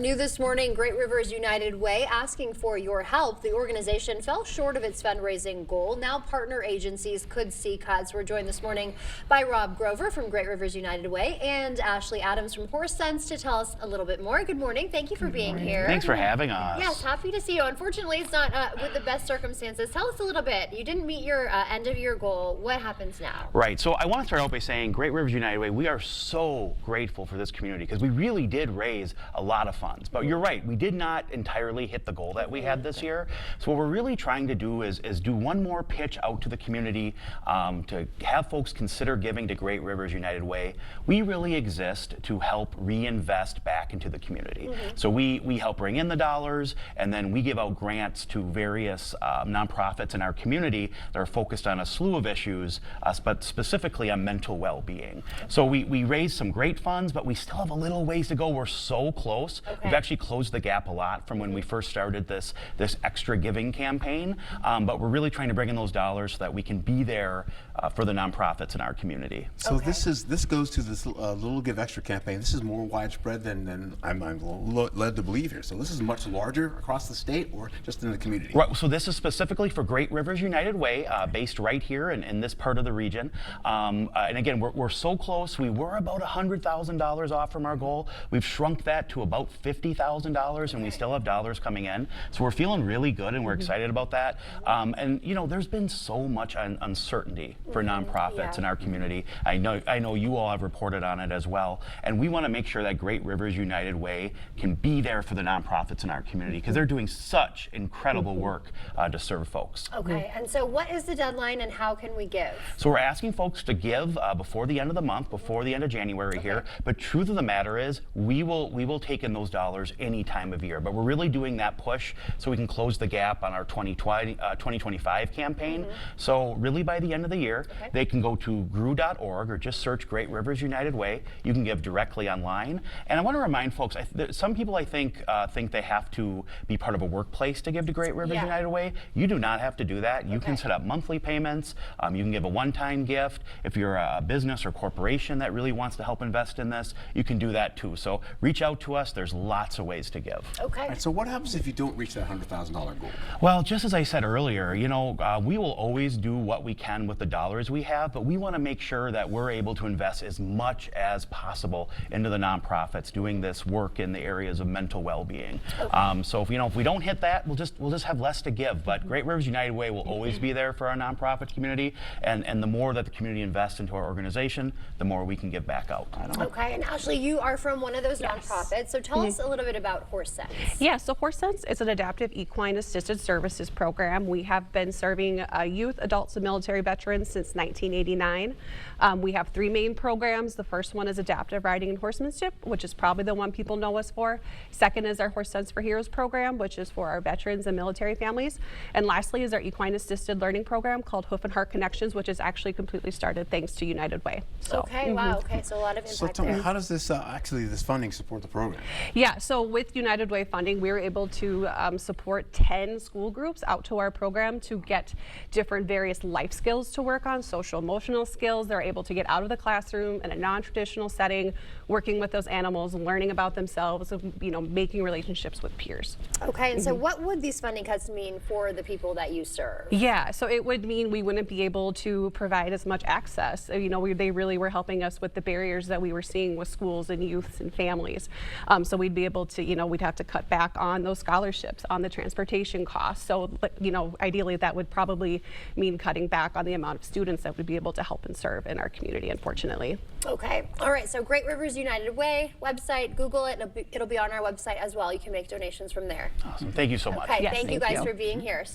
New this morning, Great Rivers United Way asking for your help. The organization fell short of its fundraising goal. Now partner agencies could see cuts. We're joined this morning by Rob Grover from Great Rivers United Way and Ashley Adams from Horse Sense to tell us a little bit more. Good morning. Thank you for being here. Thanks for having us. Yes, happy to see you. Unfortunately, it's not with the best circumstances. Tell us a little bit. You didn't meet your end of year goal. What happens now? Right. So I want to start out by saying Great Rivers United Way, we are so grateful for this community because we really did raise a lot of funds. But you're right, we did not entirely hit the goal that we had this year. So what we're really trying to do is do one more pitch out to the community to have folks consider giving to Great Rivers United Way. We really exist to help reinvest back into the community. So we help bring in the dollars, and then we give out grants to various nonprofits in our community that are focused on a slew of issues, but specifically on mental well-being. So we raised some great funds, but we still have a little ways to go. We're so close. We've actually closed the gap a lot from when we first started this extra giving campaign, but we're really trying to bring in those dollars so that we can be there for the nonprofits in our community. So this goes to this Little Give Extra campaign. This is more widespread than I'm led to believe here. So this is much larger across the state or just in the community? Right, so this is specifically for Great Rivers United Way, based right here in this part of the region. And again, we're so close. We were about $100,000 off from our goal. We've shrunk that to about $50,000, and we still have dollars coming in. So we're feeling really good, and we're excited about that. And you know, there's been so much uncertainty for nonprofits in our community. I know you all have reported on it as well, and we want to make sure that Great Rivers United Way can be there for the nonprofits in our community because they're doing such incredible work to serve folks. Okay, and so what is the deadline and how can we give? So we're asking folks to give before the end of the month, before the end of January here. But truth of the matter is, we will take in those dollars any time of year. But we're really doing that push so we can close the gap on our 2025 campaign. So really by the end of the year, they can go to gru.org or just search Great Rivers United Way. You can give directly online. And I want to remind folks, some people I think they have to be part of a workplace to give to Great Rivers United Way. You do not have to do that. You can set up monthly payments. You can give a one-time gift. If you're a business or corporation that really wants to help invest in this, you can do that too. So reach out to us. There's lots of ways to give. Okay. All right, so what happens if you don't reach that $100,000 goal? Well, just as I said earlier, you know, we will always do what we can with the dollars we have, but we want to make sure that we're able to invest as much as possible into the nonprofits doing this work in the areas of mental well-being. So if we don't hit that, we'll just have less to give. But Great Rivers United Way will always be there for our nonprofit community, and the more that the community invests into our organization, the more we can give back out. Okay, and Ashley, you are from one of those nonprofits, so tell us a little bit about Horse Sense. Yeah, so Horse Sense is an adaptive equine assisted services program. We have been serving youth, adults, and military veterans since 1989. We have three main programs. The first one is adaptive riding and horsemanship, which is probably the one people know us for. Second is our Horse Sense for Heroes program, which is for our veterans and military families. And lastly is our equine assisted learning program called Hoof and Heart Connections, which is actually completely started thanks to United Way. So, wow, okay, so a lot of impact So tell me, there. how does this this funding support the program? Yeah, so with United Way funding, we were able to support 10 school groups out to our program to get different various life skills to work on, social emotional skills. They're able to get out of the classroom in a non-traditional setting, working with those animals, learning about themselves, you know, making relationships with peers. Okay, and so what would these funding cuts mean for the people that you serve? Yeah, so it would mean we wouldn't be able to provide as much access. You know, they really were helping us with the barriers that we were seeing with schools and youths and families. So we'd be able to, you know, we'd have to cut back on those scholarships, on the transportation costs. So, you know, ideally that would probably mean cutting back on the amount of students that would be able to help and serve in our community, unfortunately. Okay, all right, so Great Rivers United Way website, Google it, it'll be on our website as well. You can make donations from there. Awesome. Thank you so much. Okay, Yes, thank you thank guys you. for being here.